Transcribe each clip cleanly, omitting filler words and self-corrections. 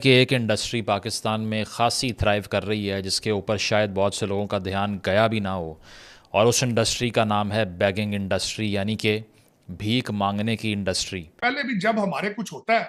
कि एक इंडस्ट्री पाकिस्तान में ख़ासी थ्राइव कर रही है जिसके ऊपर शायद बहुत से लोगों का ध्यान गया भी ना हो, और उस इंडस्ट्री का नाम है बेगिंग इंडस्ट्री, यानी कि भीख मांगने की इंडस्ट्री। पहले भी जब हमारे कुछ होता है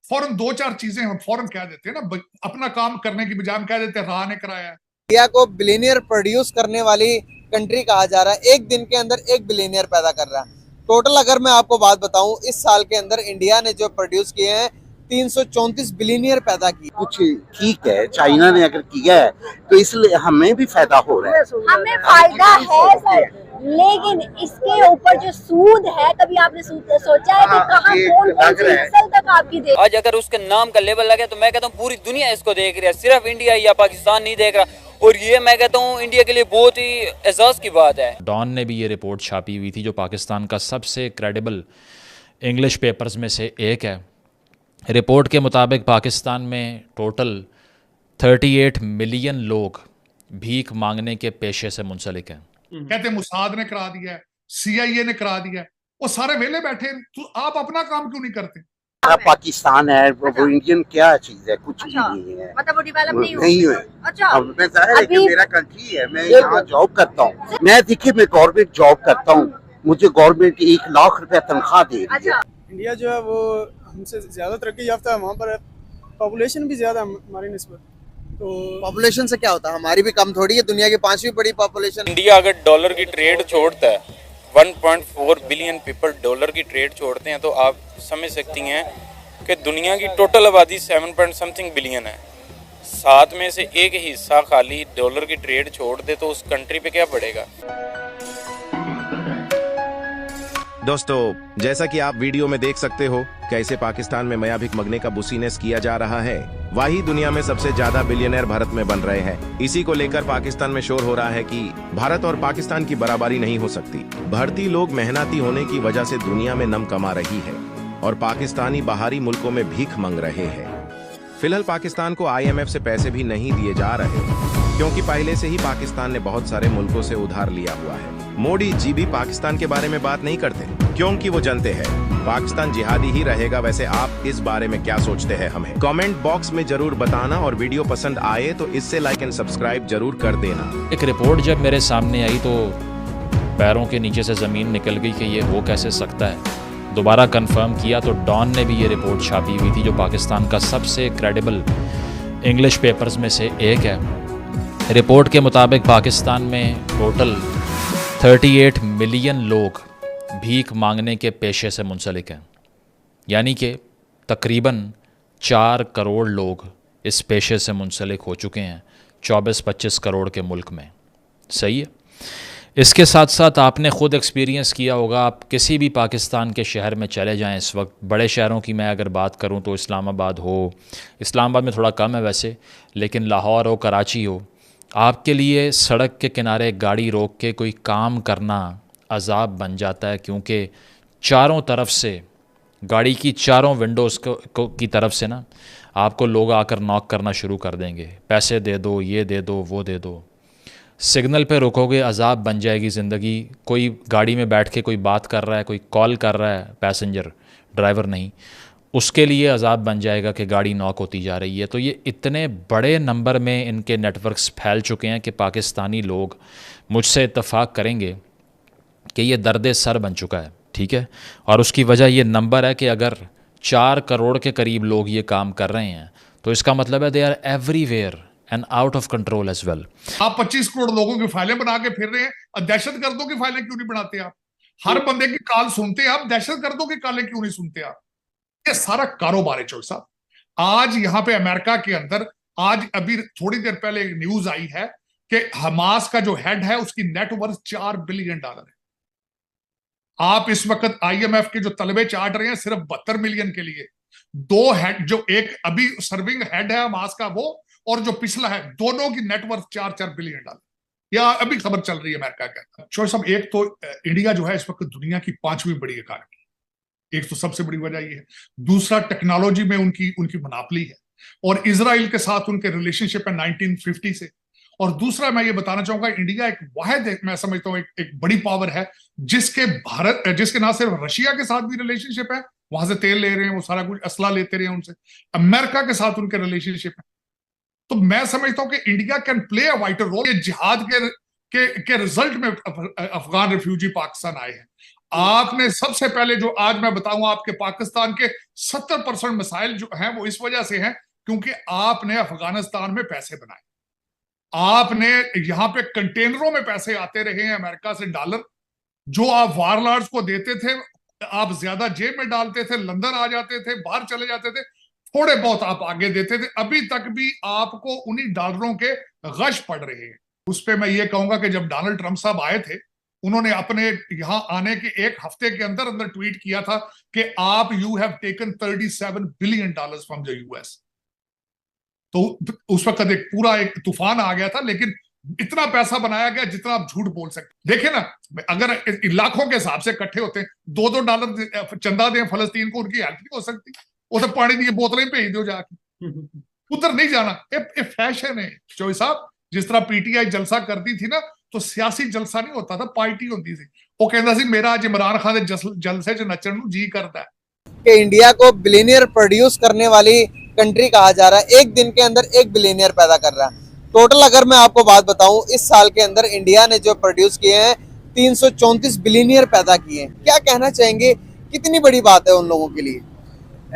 फौरन दो चार चीजें हम फौरन कह देते हैं ना, अपना काम करने की बजाय हम कह देते हैं राह ने कराया है। इंडिया को बिलियनियर प्रोड्यूस करने वाली कंट्री कहा जा रहा है। एक दिन के अंदर एक बिलियनियर पैदा कर रहा है। टोटल अगर मैं आपको बात बताऊं, इस साल के अंदर इंडिया ने जो प्रोड्यूस किए हैं 334 बिलियनियर पैदा किए। कुछ ठीक है, चाइना ने अगर किया है तो इसलिए हमें भी फायदा हो रहा है। हमें फायदा है सर, लेकिन इसके ऊपर जो सूद है, कभी आपने सूद सोचा है कि कहाँ कौन सी नस्ल तक आपकी देख। आज अगर उसके नाम का लेबल लगे तो मैं कहता हूँ पूरी दुनिया इसको देख रही है, सिर्फ इंडिया या पाकिस्तान नहीं देख रहा। और ये मैं कहता हूँ इंडिया के लिए बहुत ही एजाज की बात है। डॉन ने भी ये रिपोर्ट छापी हुई थी, जो पाकिस्तान का सबसे क्रेडिबल इंग्लिश पेपर्स में से एक है। रिपोर्ट के मुताबिक पाकिस्तान में टोटल 38 मिलियन लोग भीख मांगने के पेशे से मुंसलिक हैं। कहते मुसाद ने करा दिया है, CIA ने करा दिया है, वो सारे वेले बैठे, तो आप अपना काम क्यों नहीं करते? पाकिस्तान है वो इंडियन क्या चीज है? कुछ भी नहीं है, मतलब वो डेवलप नहीं है। अच्छा, अब मैं जाहिर है कि मेरा कंट्री है, मैं यहाँ जॉब करता हूँ। मैं देखिए, मैं गवर्नमेंट जॉब करता हूँ, मुझे गवर्नमेंट 1 लाख रुपया तनख्वाह दे रही है। इंडिया जो है वो हमसे ज्यादा तरक्की याफ्ता है, वहाँ पर पॉपुलेशन भी ज्यादा है हमारी निस्बत। तो पॉपुलेशन से क्या होता है? हमारी भी कम थोड़ी है, दुनिया की 5वीं बड़ी पॉपुलेशन। इंडिया अगर डॉलर की ट्रेड छोड़ता है, 1.4 बिलियन पीपल डॉलर की ट्रेड छोड़ते हैं, तो आप समझ सकती हैं कि दुनिया की टोटल आबादी 7 पॉइंट समथिंग बिलियन है। 7 में से एक हिस्सा खाली डॉलर की ट्रेड छोड़ दे तो उस कंट्री पे क्या पड़ेगा? दोस्तों, जैसा कि आप वीडियो में देख सकते हो, कैसे पाकिस्तान में मया भिख मंगने का बुसीनेस किया जा रहा है। वही दुनिया में सबसे ज्यादा बिलियनर भारत में बन रहे हैं। इसी को लेकर पाकिस्तान में शोर हो रहा है कि भारत और पाकिस्तान की बराबरी नहीं हो सकती। भारतीय लोग मेहनती होने की वजह से दुनिया में नाम कमा रही है और पाकिस्तानी बाहरी मुल्कों में भीख मांग रहे हैं। फिलहाल पाकिस्तान को IMF से पैसे भी नहीं दिए जा रहे, क्योंकि पहले से ही पाकिस्तान ने बहुत सारे मुल्कों से उधार लिया हुआ है। मोदी जी भी पाकिस्तान के बारे में बात नहीं करते, क्योंकि वो जानते हैं पाकिस्तान जिहादी ही रहेगा। वैसे आप इस बारे में क्या सोचते हैं, हमें कमेंट बॉक्स में जरूर बताना, और वीडियो पसंद आए तो इससे लाइक एंड सब्सक्राइब जरूर कर देना। एक रिपोर्ट जब मेरे सामने आई तो पैरों के नीचे से ज़मीन निकल गई कि ये हो कैसे सकता है। दोबारा कंफर्म किया तो डॉन ने भी ये रिपोर्ट छापी हुई थी, जो पाकिस्तान का सबसे क्रेडिबल इंग्लिश पेपर्स में से एक है। रिपोर्ट के मुताबिक पाकिस्तान में टोटल 38 मिलियन लोग भीख मांगने के पेशे से मुंसलिक हैं, यानी कि तकरीबन 4 करोड़ लोग इस पेशे से मुंसलिक हो चुके हैं 24-25 करोड़ के मुल्क में। सही है। इसके साथ साथ आपने ख़ुद एक्सपीरियंस किया होगा, आप किसी भी पाकिस्तान के शहर में चले जाएं इस वक्त। बड़े शहरों की मैं अगर बात करूं तो इस्लामाबाद हो, इस्लामाबाद में थोड़ा कम है वैसे, लेकिन लाहौर हो, कराची हो, आपके लिए सड़क के किनारे गाड़ी रोक के कोई काम करना अजाब बन जाता है, क्योंकि चारों तरफ से गाड़ी की चारों विंडोज़ की तरफ से ना आपको लोग आकर नॉक करना शुरू कर देंगे, पैसे दे दो, ये दे दो, वो दे दो। सिग्नल पे रुकोगे, अजाब बन जाएगी ज़िंदगी। कोई गाड़ी में बैठ के कोई बात कर रहा है, कोई कॉल कर रहा है, पैसेंजर, ड्राइवर नहीं, उसके लिए अजाब बन जाएगा कि गाड़ी नॉक होती जा रही है। तो ये इतने बड़े नंबर में इनके नेटवर्क्स फैल चुके हैं कि पाकिस्तानी लोग मुझसे इत्तफाक करेंगे कि ये दर्द सर बन चुका है, ठीक है। और उसकी वजह ये नंबर है कि अगर 4 करोड़ के करीब लोग ये काम कर रहे हैं तो इसका मतलब है they are everywhere and out of control as well. आप 25 करोड़ लोगों की फाइलें बना के फिर रहे हैं, दहशतगर्दों की फाइलें क्यों नहीं बनाते आप? हर बंदे की कॉल सुनते हैं आप, दहशतगर्दों की कॉलें क्यों नहीं सुनते आप? ये सारा कारोबार है चौक साहब। आज यहाँ पे अमेरिका के अंदर, आज अभी थोड़ी देर पहले एक न्यूज आई है कि हमास का जो हेड है उसकी नेटवर्थ $4 बिलियन है। आप इस वक्त IMF के जो तलबे चाट रहे हैं सिर्फ 72 मिलियन के लिए। 2 हेड, जो एक अभी सर्विंग हेड है हमास का वो, और जो पिछला है, दोनों की नेटवर्थ $4 बिलियन। या अभी खबर चल रही है अमेरिका के अंदर। चौक साहब, एक तो इंडिया जो है इस वक्त दुनिया की 5वीं बड़ी इकानमी, एक तो सबसे बड़ी वजह ये है। दूसरा, टेक्नोलॉजी में उनकी मनापली है, और इजराइल के साथ उनके रिलेशनशिप है 1950 से। और दूसरा, मैं ये बताना चाहूंगा, इंडिया एक वाहिद, मैं समझता हूं एक बड़ी पावर है जिसके ना सिर्फ रशिया के साथ भी रिलेशनशिप है, वहां से तेल ले रहे हैं, वो सारा कुछ असला लेते रहे हैं उनसे, अमेरिका के साथ उनके रिलेशनशिप है। तो मैं समझता हूं कि India can play a wider role. ये जिहाद के रिजल्ट में अफगान रिफ्यूजी पाकिस्तान आए हैं। आपने सबसे पहले जो आज मैं बताऊं, आपके पाकिस्तान के 70% मसाइल जो हैं वो इस वजह से हैं क्योंकि आपने अफगानिस्तान में पैसे बनाए। आपने यहां पे कंटेनरों में पैसे आते रहे हैं अमेरिका से, डॉलर जो आप वारलॉर्ड्स को देते थे, आप ज्यादा जेब में डालते थे, लंदन आ जाते थे, बाहर चले जाते थे, थोड़े बहुत आप आगे देते थे। अभी तक भी आपको उन्हीं डॉलरों के गश पड़ रहे हैं। उस पर मैं ये कहूंगा कि जब डोनाल्ड ट्रंप साहब आए थे, उन्होंने अपने यहां आने के एक हफ्ते के अंदर अंदर ट्वीट किया था कि आप you have taken $37 billion from the US. तो उस वक्त एक पूरा एक तूफान आ गया था, लेकिन इतना पैसा बनाया गया जितना आप झूठ बोल सकते। देखिए ना, अगर लाखों के हिसाब से इकट्ठे होते हैं, $2 चंदा दें फलस्तीन को, उनकी हेल्प नहीं हो सकती। उसे पानी की बोतलें भेज दो जाके, उधर नहीं जाना। ये फैशन है चौधरी साहब। जिस तरह पीटीआई जलसा करती थी ना, तो सियासी जलसा नहीं होता था, पार्टी होती थी। वो कहता सी मेरा आज इमरान खान के जलसे च नचन नूं जी करता है। कि इंडिया को बिलियनियर प्रोड्यूस करने वाली कंट्री कहा जा रहा है। एक दिन के अंदर एक बिलियनियर पैदा कर रहा है। टोटल अगर मैं आपको बात बताऊं, इस साल के अंदर इंडिया ने जो प्रोड्यूस किए हैं 334 बिलियनियर पैदा किए हैं। क्या कहना चाहेंगे, कितनी बड़ी बात है उन लोगों के लिए?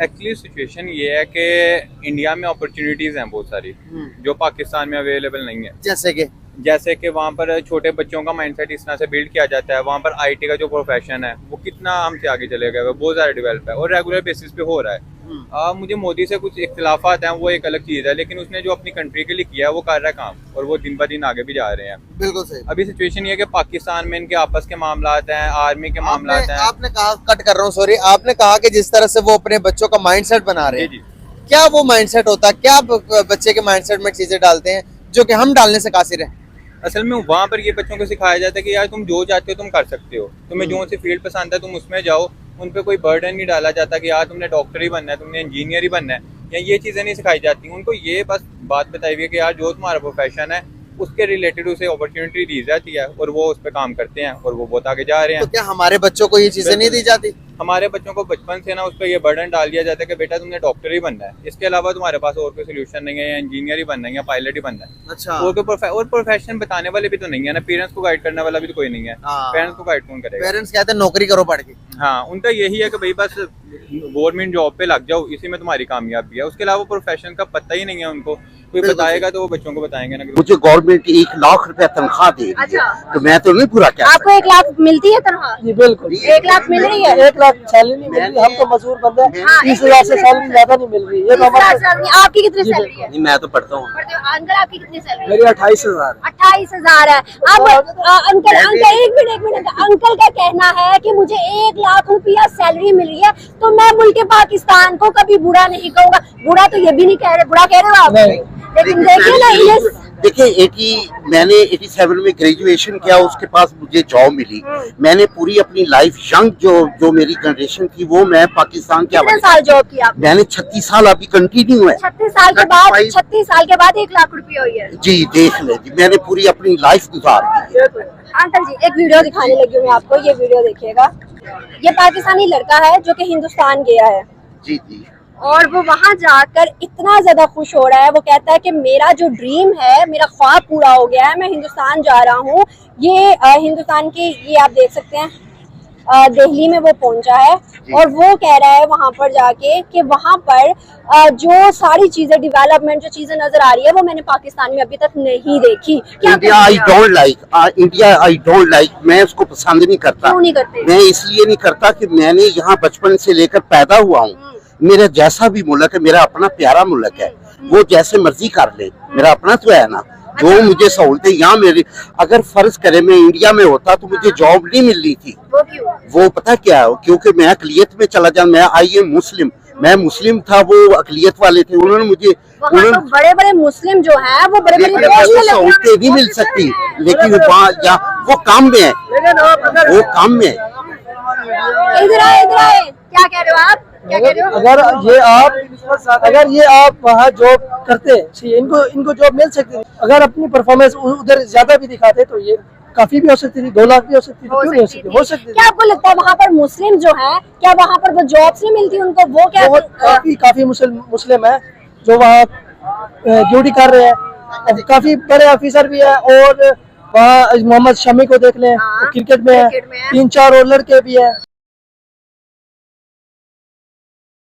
एक्चुअली सिचुएशन ये है कि इंडिया में अपॉर्चुनिटीज हैं बहुत सारी जो पाकिस्तान में अवेलेबल नहीं है। जैसे कि वहाँ पर छोटे बच्चों का माइंडसेट इस तरह से बिल्ड किया जाता है। वहाँ पर आईटी का जो प्रोफेशन है वो कितना हमसे आगे चले गया है, बहुत ज़्यादा डेवलप है और रेगुलर बेसिस पे हो रहा है। मुझे मोदी से कुछ इख्तिलाफात हैं, वो एक अलग चीज़ है, लेकिन उसने जो अपनी कंट्री के लिए किया है वो कर रहा है काम, और वो दिन ब दिन आगे भी जा रहे हैं। बिल्कुल सही। अभी सिचुएशन ये है कि पाकिस्तान में इनके आपस के मामलात हैं, आर्मी के मामलात हैं। आपने कहा, कट कर रहा हूँ सॉरी, आपने कहा कि जिस तरह से वो अपने बच्चों का माइंडसेट बना रहे हैं, क्या वो माइंडसेट होता है? क्या बच्चे के माइंडसेट में चीजें डालते हैं जो कि हम डालने से कासिर है? असल में वहाँ पर ये बच्चों को सिखाया जाता है कि यार तुम जो चाहते हो तुम कर सकते हो, तुम्हें जो सी फील्ड पसंद है तुम उसमें जाओ। उन पे कोई बर्डन नहीं डाला जाता कि यार तुमने डॉक्टर ही बनना है, तुमने इंजीनियर ही बनना है, या ये चीज़ें नहीं सिखाई जाती। उनको ये बस बात बताई हुई है कि यार जो तुम्हारा प्रोफेशन है उसके रिलेटेड उसे अपॉर्चुनिटी दी जाती है और वो उस पर काम करते हैं और वो बहुत आगे जा रहे हैं। तो क्या हमारे बच्चों को ये चीजें नहीं दी जाती? हमारे बच्चों को बचपन से ना उस पर ये बर्डन डाल दिया जाता है कि बेटा तुमने डॉक्टर ही बनना है, इसके अलावा तुम्हारे पास और कोई सोल्यूशन नहीं है, या इंजीनियर ही बनना है या पायलट ही बनना है। अच्छा। और प्रोफेशन बताने वाले भी तो नहीं है ना, पेरेंट्स को गाइड करने वाला भी तो कोई नहीं है। पेरेंट्स को गाइड कौन करेगा? पेरेंट्स कहते हैं नौकरी करो पढ़ के। हाँ, उनका यही है कि भाई बस गवर्नमेंट जॉब पे लग जाओ, इसी में तुम्हारी कामयाबी है। उसके अलावा प्रोफेशन का पता ही नहीं है उनको। कोई बताएगा तो वो बच्चों को बताएंगे ना। मुझे गवर्नमेंट 1 लाख रुपया तनख्वाह दे रही है, तो मैं तो नहीं पूरा क्या आपको 1 लाख मिलती है तनख्वाह? जी बिल्कुल, 1 लाख मिल रही है। 1 लाख सैलरी नहीं मिल रही, हम तो मजदूर बंदे हैं। 30,000 से सैलरी ज्यादा नहीं मिल रही है। आपकी कितनी सैलरी है? मैं तो पढ़ता हूँ। अंकल आपकी कितनी सैलरी? मेरी 28,000। 28,000 है। अब अंकल एक मिनट, अंकल का कहना है कि मुझे 1 लाख रुपया सैलरी मिल रही है, तो मैं मुल्क पाकिस्तान को कभी बुरा नहीं कहूँगा। बुरा तो ये भी नहीं कह रहे, बुरा कह रहे हो आप, लेकिन देखिए ना, देखिए मैंने 87 में ग्रेजुएशन किया, उसके पास मुझे जॉब मिली। मैंने पूरी अपनी लाइफ यंग जो मेरी जनरेशन थी वो मैं पाकिस्तान के कितने साल जॉब किया? मैंने 36 साल अभी कंटिन्यू है। 36 साल के बाद 1 लाख रुपया हुई है। जी देख ले जी, मैंने पूरी अपनी लाइफ गुजार दी। अंकल जी एक वीडियो दिखाने लगी हूँ मैं आपको, ये वीडियो देखिएगा। ये पाकिस्तानी लड़का है जो कि हिंदुस्तान गया है। जी जी। और वो वहां जाकर इतना ज्यादा खुश हो रहा है, वो कहता है कि मेरा जो ड्रीम है, मेरा ख्वाब पूरा हो गया है, मैं हिंदुस्तान जा रहा हूँ। ये हिंदुस्तान के, ये आप देख सकते हैं, दिल्ली में वो पहुंचा है और वो कह रहा है वहां पर जाके कि वहां पर जो सारी चीजें डेवलपमेंट, जो चीजें नजर आ रही है वो मैंने पाकिस्तान में अभी तक नहीं देखी। इंडिया आई डोंट लाइक, मैं उसको पसंद नहीं करता। क्यों नहीं करते? मैं इसलिए नहीं करता कि मैंने यहाँ बचपन से लेकर पैदा हुआ हूँ। मेरा जैसा भी मुल्क है, मेरा अपना प्यारा मुल्क है, वो जैसे मर्जी कर ले, मेरा अपना तो है ना। जो मुझे सहूलतें यहाँ मेरी, अगर फर्ज करे मैं इंडिया में होता तो मुझे जॉब नहीं मिल रही थी। वो क्यों? वो पता क्या है, क्योंकि मैं अकलियत में चला जाऊँ। मैं आई एम मुस्लिम, मैं मुस्लिम था, वो अकलियत वाले थे, उन्होंने मुझे तो बड़े-बड़े मुस्लिम जो हैं वो बड़े-बड़े सहूलतें नहीं मिल सकती, लेकिन वहाँ वो काम में है, वो काम में है। इधर आए, क्या कह रहे हो आप? क्या कह रहे हो? अगर ये आप वहाँ जॉब करते हैं, इनको जॉब मिल सकती है। अगर अपनी परफॉर्मेंस उधर ज्यादा भी दिखाते तो ये काफी भी हो सकती थी, 2 लाख भी हो सकती थी, क्यों नहीं हो सकती, हो सकती थी। क्या आपको लगता है वहाँ पर मुस्लिम जो हैं, क्या वहाँ पर वो जॉब्स नहीं मिलती उनको, वो क्या काफी मुस्लिम है जो वहाँ ड्यूटी कर रहे हैं, और काफी बड़े ऑफिसर भी है, और वहाँ मोहम्मद शमी को देख लें, क्रिकेट में है, 3-4 और लड़के भी है।